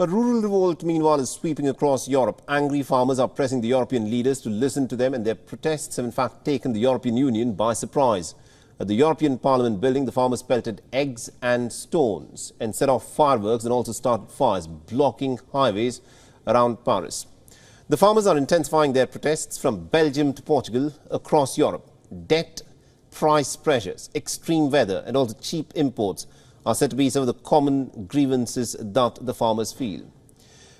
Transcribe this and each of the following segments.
A rural revolt, meanwhile, is sweeping across Europe. Angry farmers are pressing the European leaders to listen to them, and their protests have in fact taken the European Union by surprise. At the European Parliament building, the farmers pelted eggs and stones and set off fireworks and also started fires, blocking highways around Paris. The farmers are intensifying their protests from Belgium to Portugal across Europe. Debt, price pressures, extreme weather and also cheap imports are said to be some of the common grievances that the farmers feel.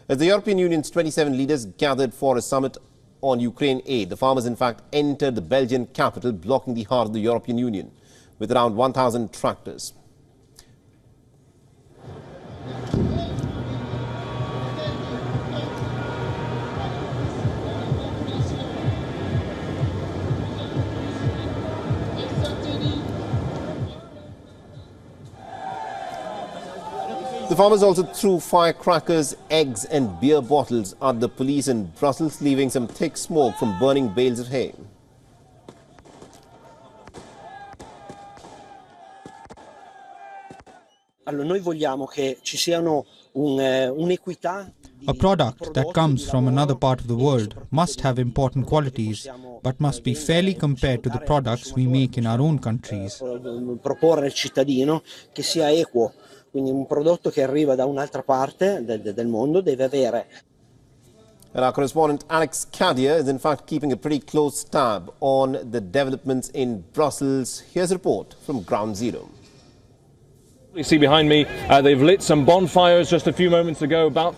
As the European Union's 27 leaders gathered for a summit on Ukraine aid, the farmers in fact entered the Belgian capital, blocking the heart of the European Union with around 1,000 tractors. The farmers also threw firecrackers, eggs and beer bottles at the police in Brussels, leaving some thick smoke from burning bales of hay. Noi vogliamo che ci siano un'equità. A product that comes from another part of the world must have important qualities, but must be fairly compared to the products we make in our own countries. Proporre al cittadino che sia equo, quindi un prodotto che arriva da un'altra parte del mondo deve avere. And our correspondent Alex Kadia is in fact keeping a pretty close tab on the developments in Brussels. Here's a report from Ground Zero. You see behind me, they've lit some bonfires just a few moments ago. About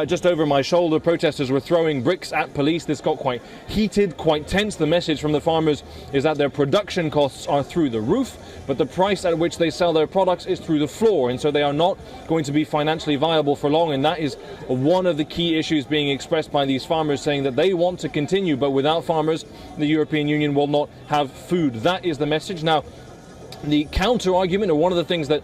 just over my shoulder, protesters were throwing bricks at police. This got quite heated, quite tense. The message from the farmers is that their production costs are through the roof, but the price at which they sell their products is through the floor, and so they are not going to be financially viable for long. And that is one of the key issues being expressed by these farmers, saying that they want to continue, but without farmers, the European Union will not have food. That is the message. Now, the counter-argument, or one of the things that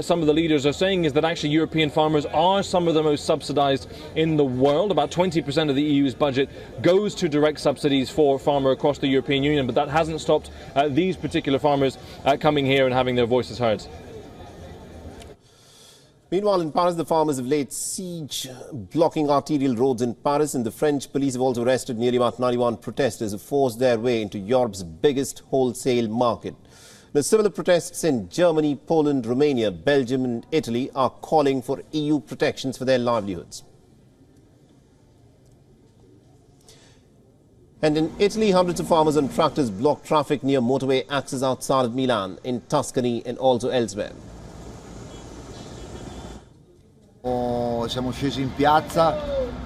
some of the leaders are saying, is that actually European farmers are some of the most subsidised in the world. About 20% of the EU's budget goes to direct subsidies for farmers across the European Union, but that hasn't stopped these particular farmers coming here and having their voices heard. Meanwhile, in Paris, the farmers have laid siege, blocking arterial roads in Paris, and the French police have also arrested nearly about 91 protesters who forced their way into Europe's biggest wholesale market. The similar protests in Germany, Poland, Romania, Belgium and Italy are calling for EU protections for their livelihoods. And in Italy, hundreds of farmers and tractors blocked traffic near motorway access outside of Milan, in Tuscany and also elsewhere. Siamo scesi in piazza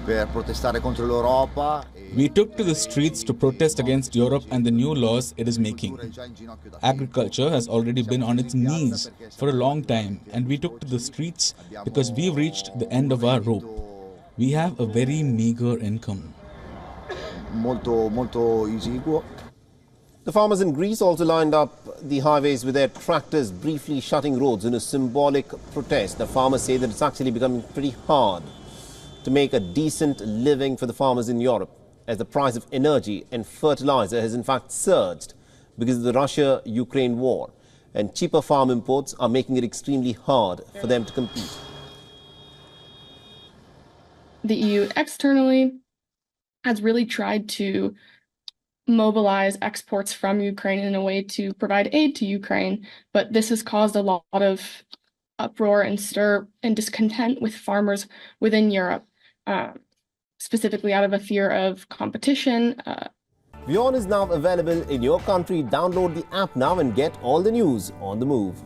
per protestare contro l'Europa. We took to the streets to protest against Europe and the new laws it is making. Agriculture has already been on its knees for a long time, and we took to the streets because we've reached the end of our rope. We have a very meager income. Molto esiguo. The farmers in Greece also lined up the highways with their tractors, briefly shutting roads in a symbolic protest. The farmers say that it's actually becoming pretty hard to make a decent living for the farmers in Europe, as the price of energy and fertilizer has in fact surged because of the Russia-Ukraine war, and cheaper farm imports are making it extremely hard for them to compete. The EU externally has really tried to mobilize exports from Ukraine in a way to provide aid to Ukraine, but this has caused a lot of uproar and stir and discontent with farmers within Europe, specifically out of a fear of competition. WION is now available in your country. Download the app now and get all the news on the move.